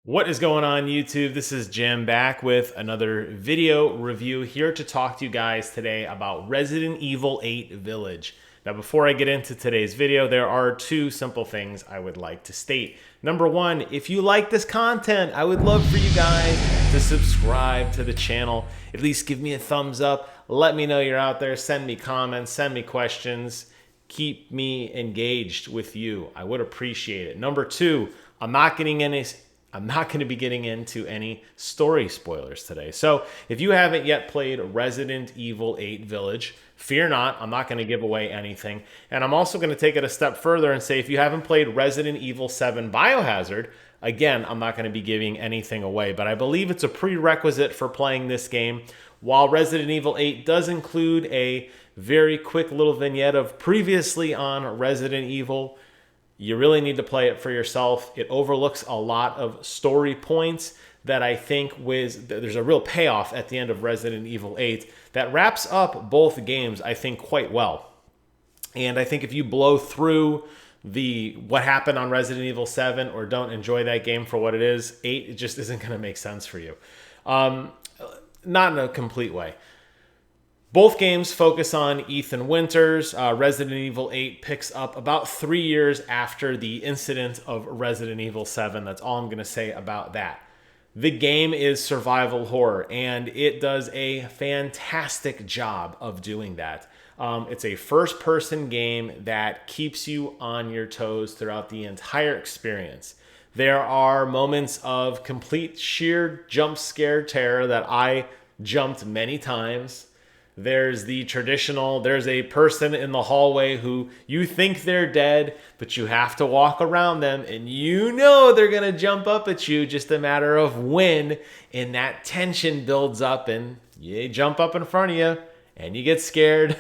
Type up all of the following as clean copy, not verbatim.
What is going on, YouTube? This is Jim back with another video review here to talk to you guys today about Resident Evil 8 Village. Now, before I get into today's video, there are two simple things I would like to state. Number one, if you like this content, I would love for you guys to subscribe to the channel. At least give me a thumbs up. Let me know you're out there. Send me comments, send me questions. Keep me engaged with you. I would appreciate it. Number two, I'm not going to be getting into any story spoilers today. So if you haven't yet played Resident Evil 8 Village, fear not, I'm not going to give away anything. And I'm also going to take it a step further and say if you haven't played Resident Evil 7 Biohazard, again, I'm not going to be giving anything away. But I believe it's a prerequisite for playing this game. While Resident Evil 8 does include a very quick little vignette of previously on Resident Evil, you really need to play it for yourself. It overlooks a lot of story points that I think there's a real payoff at the end of Resident Evil 8 that wraps up both games, I think, quite well. And I think if you blow through what happened on Resident Evil 7 or don't enjoy that game for what it is, 8 it just isn't going to make sense for you. Not in a complete way. Both games focus on Ethan Winters. Resident Evil 8 picks up about 3 years after the incident of Resident Evil 7. That's all I'm going to say about that. The game is survival horror, and it does a fantastic job of doing that. It's a first-person game that keeps you on your toes throughout the entire experience. There are moments of complete sheer jump scare terror that I jumped many times. There's there's a person in the hallway who you think they're dead, but you have to walk around them and you know they're going to jump up at you, just a matter of when, and that tension builds up and you jump up in front of you and you get scared.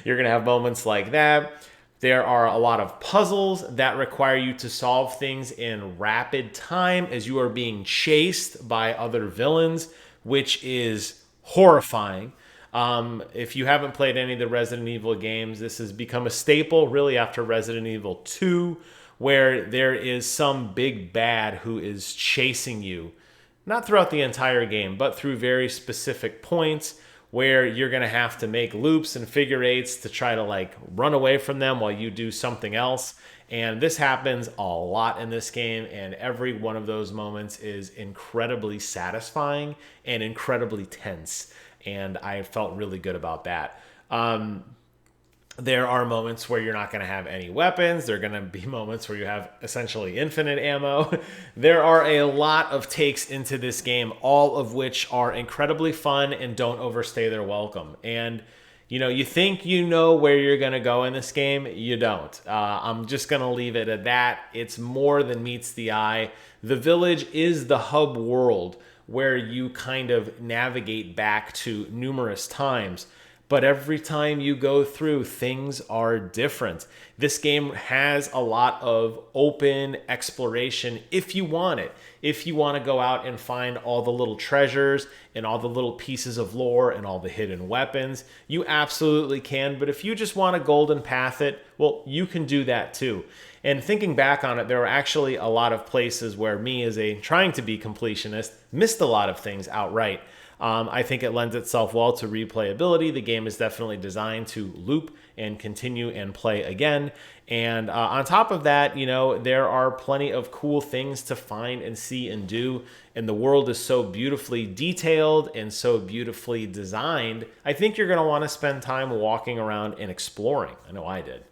You're going to have moments like that. There are a lot of puzzles that require you to solve things in rapid time as you are being chased by other villains, which is horrifying. If you haven't played any of the Resident Evil games, this has become a staple really after Resident Evil 2, where there is some big bad who is chasing you, not throughout the entire game, but through very specific points where you're going to have to make loops and figure eights to try to run away from them while you do something else. And this happens a lot in this game, and every one of those moments is incredibly satisfying and incredibly tense. And I felt really good about that. There are moments where you're not going to have any weapons. There are going to be moments where you have essentially infinite ammo. There are a lot of takes into this game, all of which are incredibly fun and don't overstay their welcome. And you think you know where you're going to go in this game. You don't. I'm just going to leave it at that. It's more than meets the eye. The village is the hub world where you kind of navigate back to numerous times. But every time you go through, things are different. This game has a lot of open exploration if you want it. If you want to go out and find all the little treasures and all the little pieces of lore and all the hidden weapons, you absolutely can. But if you just want to golden path it, well, you can do that too. And thinking back on it, there were actually a lot of places where me, as a trying to be completionist, missed a lot of things outright. I think it lends itself well to replayability. The game is definitely designed to loop and continue and play again. And on top of that, there are plenty of cool things to find and see and do. And the world is so beautifully detailed and so beautifully designed. I think you're going to want to spend time walking around and exploring. I know I did.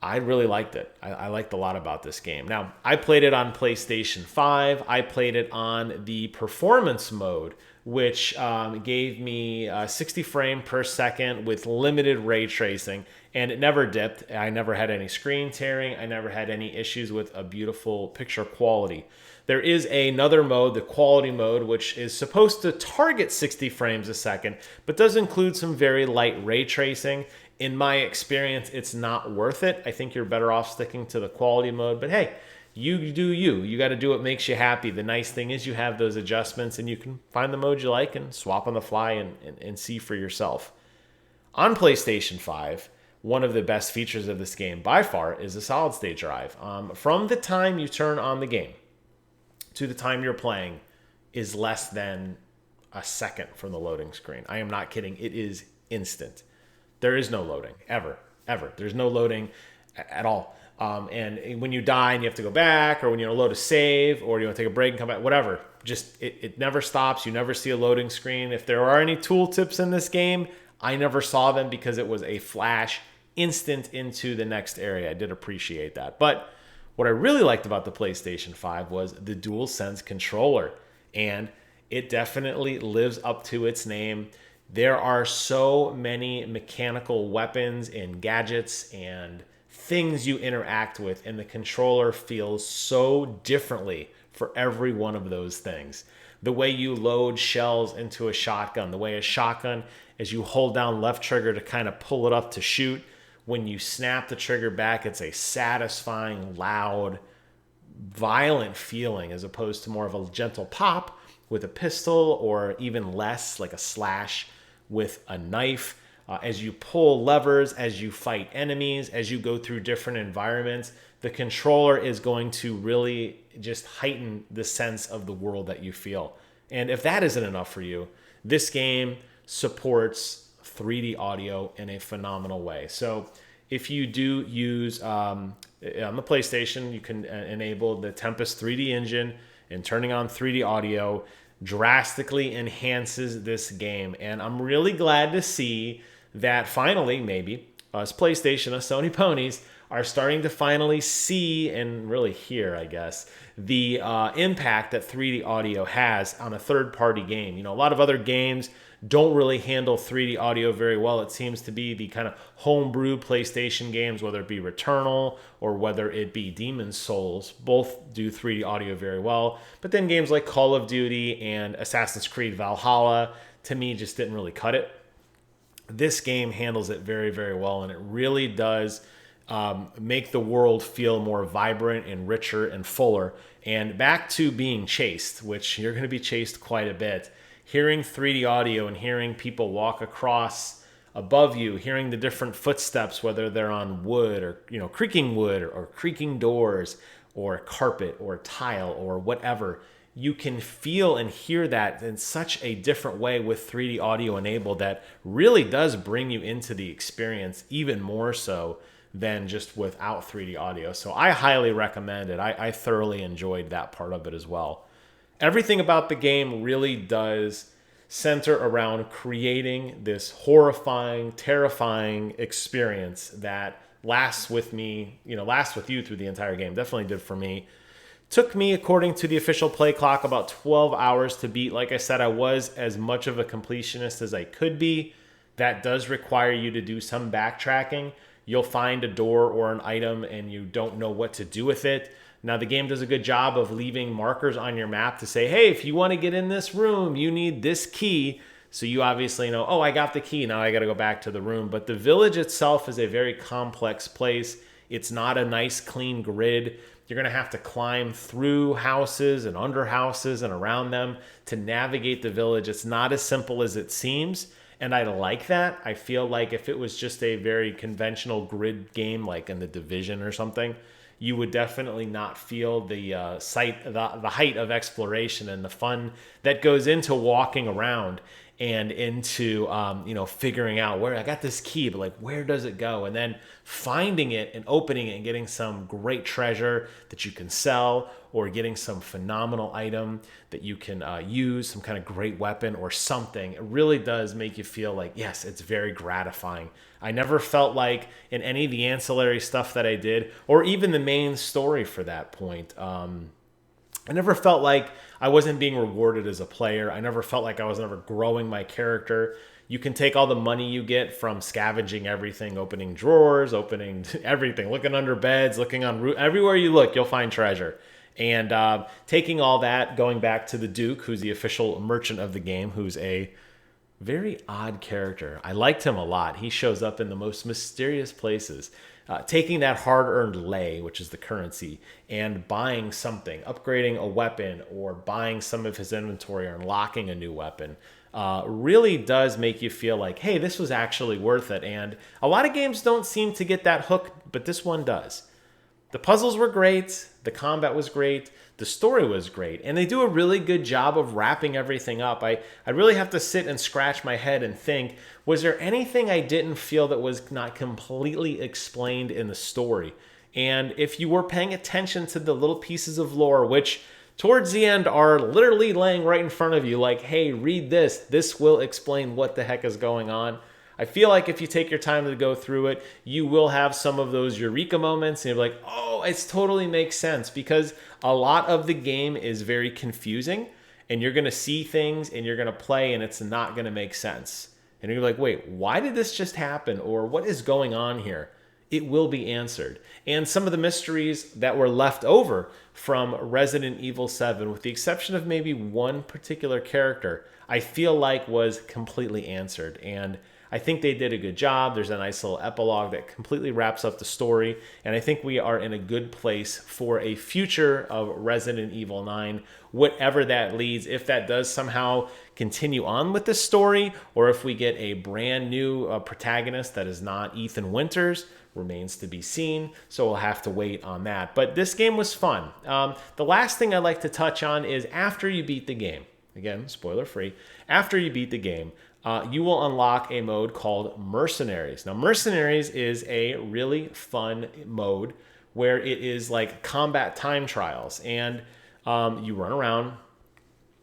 I really liked it. I liked a lot about this game. Now, I played it on PlayStation 5. I played it on the performance mode, which gave me 60 frames per second with limited ray tracing, and it never dipped. I never had any screen tearing. I never had any issues with a beautiful picture quality. There is another mode, the quality mode, which is supposed to target 60 frames a second, but does include some very light ray tracing. In my experience, it's not worth it. I think you're better off sticking to the quality mode. But hey, you do you. You got to do what makes you happy. The nice thing is you have those adjustments and you can find the mode you like and swap on the fly and see for yourself. On PlayStation 5, one of the best features of this game by far is the solid state drive. From the time you turn on the game, to the time you're playing is less than a second from the loading screen. I am not kidding. It is instant. There is no loading ever. There's no loading at all. And when you die and you have to go back, or when you load a save, or you want to take a break and come back, whatever, just it never stops. You never see a loading screen. If there are any tooltips in this game, I never saw them because it was a flash instant into the next area. I did appreciate that. But what I really liked about the PlayStation 5 was the DualSense controller, and it definitely lives up to its name. There are so many mechanical weapons and gadgets and things you interact with, and the controller feels so differently for every one of those things. The way you load shells into a shotgun, the way a shotgun, as you hold down left trigger to kind of pull it up to shoot, when you snap the trigger back, it's a satisfying, loud, violent feeling, as opposed to more of a gentle pop with a pistol, or even less, like a slash with a knife. As you pull levers, as you fight enemies, as you go through different environments, the controller is going to really just heighten the sense of the world that you feel. And if that isn't enough for you, this game supports 3D audio in a phenomenal way. So if you do use, on the PlayStation, you can enable the Tempest 3D engine, and turning on 3D audio drastically enhances this game. And I'm really glad to see that finally, maybe, us PlayStation, us Sony ponies, are starting to finally see and really hear, I guess, the impact that 3D audio has on a third-party game. A lot of other games don't really handle 3D audio very well. It seems to be the kind of homebrew PlayStation games, whether it be Returnal or whether it be Demon's Souls, both do 3D audio very well. But then games like Call of Duty and Assassin's Creed Valhalla, to me, just didn't really cut it. This game handles it very, very well, and it really does make the world feel more vibrant and richer and fuller. And back to being chased, which you're going to be chased quite a bit. Hearing 3D audio and hearing people walk across above you, hearing the different footsteps, whether they're on wood or creaking wood or creaking doors or carpet or tile or whatever, you can feel and hear that in such a different way with 3D audio enabled that really does bring you into the experience even more so than just without 3D audio. So I highly recommend it. I thoroughly enjoyed that part of it as well. Everything about the game really does center around creating this horrifying, terrifying experience that lasts with me, lasts with you through the entire game. Definitely did for me. Took me, according to the official play clock, about 12 hours to beat. Like I said, I was as much of a completionist as I could be. That does require you to do some backtracking. You'll find a door or an item and you don't know what to do with it. Now, the game does a good job of leaving markers on your map to say, hey, if you want to get in this room, you need this key. So you obviously know, oh, I got the key. Now I got to go back to the room. But the village itself is a very complex place. It's not a nice, clean grid. You're going to have to climb through houses and under houses and around them to navigate the village. It's not as simple as it seems. And I like that. I feel like if it was just a very conventional grid game, like in the Division or something, you would definitely not feel the height of exploration and the fun that goes into walking around and into figuring out where I got this key, but like where does it go? And then finding it and opening it and getting some great treasure that you can sell, or getting some phenomenal item that you can use, some kind of great weapon or something. It really does make you feel like, yes, it's very gratifying. I never felt like in any of the ancillary stuff that I did, or even the main story for that point, I never felt like I wasn't being rewarded as a player. I never felt like I was ever growing my character. You can take all the money you get from scavenging everything, opening drawers, opening everything, looking under beds, looking on everywhere you look, you'll find treasure. And taking all that, going back to the Duke, who's the official merchant of the game, who's a very odd character. I liked him a lot. He shows up in the most mysterious places. Taking that hard-earned lei, which is the currency, and buying something, upgrading a weapon, or buying some of his inventory, or unlocking a new weapon, really does make you feel like, hey, this was actually worth it. And a lot of games don't seem to get that hook, but this one does. The puzzles were great. The combat was great. The story was great, and they do a really good job of wrapping everything up. I really have to sit and scratch my head and think, was there anything I didn't feel that was not completely explained in the story? And if you were paying attention to the little pieces of lore, which towards the end are literally laying right in front of you, like, hey, read this. This will explain what the heck is going on. I feel like if you take your time to go through it, you will have some of those eureka moments and you're like, oh, it totally makes sense, because a lot of the game is very confusing and you're going to see things and you're going to play and it's not going to make sense. And you're like, wait, why did this just happen? Or what is going on here? It will be answered. And some of the mysteries that were left over from Resident Evil 7, with the exception of maybe one particular character, I feel like was completely answered. And I think they did a good job. There's a nice little epilogue that completely wraps up the story. And I think we are in a good place for a future of Resident Evil 9, whatever that leads. If that does somehow continue on with this story, or if we get a brand new protagonist that is not Ethan Winters, remains to be seen. So we'll have to wait on that. But this game was fun. The last thing I'd like to touch on is after you beat the game, again, spoiler free, after you beat the game, you will unlock a mode called Mercenaries. Now, Mercenaries is a really fun mode where it is like combat time trials, and you run around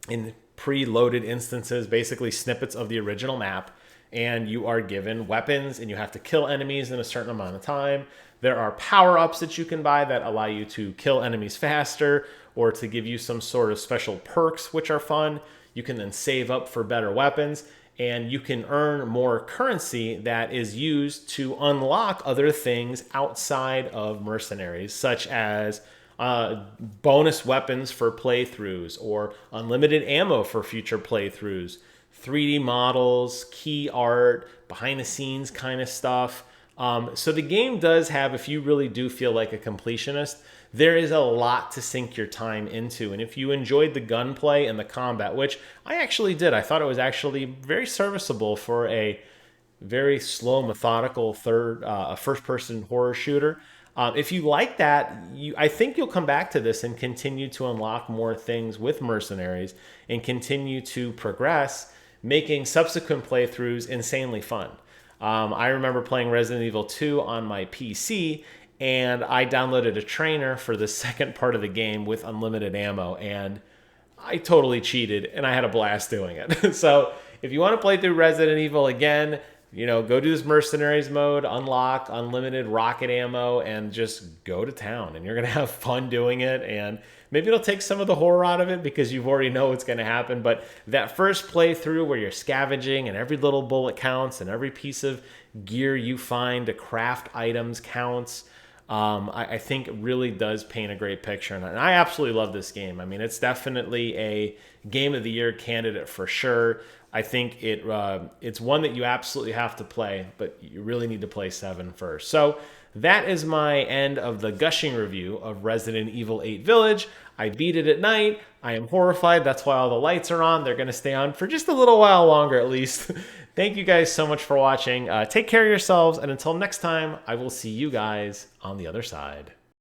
in pre-loaded instances, basically snippets of the original map, and you are given weapons and you have to kill enemies in a certain amount of time. There are power-ups that you can buy that allow you to kill enemies faster or to give you some sort of special perks, which are fun. You can then save up for better weapons, and you can earn more currency that is used to unlock other things outside of Mercenaries, such as bonus weapons for playthroughs or unlimited ammo for future playthroughs, 3D models, key art, behind the scenes kind of stuff. So the game does have, if you really do feel like a completionist, there is a lot to sink your time into. And if you enjoyed the gunplay and the combat, which I actually did, I thought it was actually very serviceable for a very slow, methodical first-person horror shooter. If you like that, I think you'll come back to this and continue to unlock more things with Mercenaries and continue to progress, making subsequent playthroughs insanely fun. I remember playing Resident Evil 2 on my PC, and I downloaded a trainer for the second part of the game with unlimited ammo, and I totally cheated, and I had a blast doing it. So if you want to play through Resident Evil again, go do this Mercenaries mode, unlock unlimited rocket ammo, and just go to town. And you're going to have fun doing it. And maybe it'll take some of the horror out of it because you already know what's going to happen. But that first playthrough where you're scavenging and every little bullet counts and every piece of gear you find to craft items counts, I think it really does paint a great picture. And I absolutely love this game. I mean, it's definitely a Game of the Year candidate for sure. I think it's one that you absolutely have to play, but you really need to play 7 first. So that is my end of the gushing review of Resident Evil 8 Village. I beat it at night. I am horrified. That's why all the lights are on. They're going to stay on for just a little while longer at least. Thank you guys so much for watching. Take care of yourselves, and until next time, I will see you guys on the other side.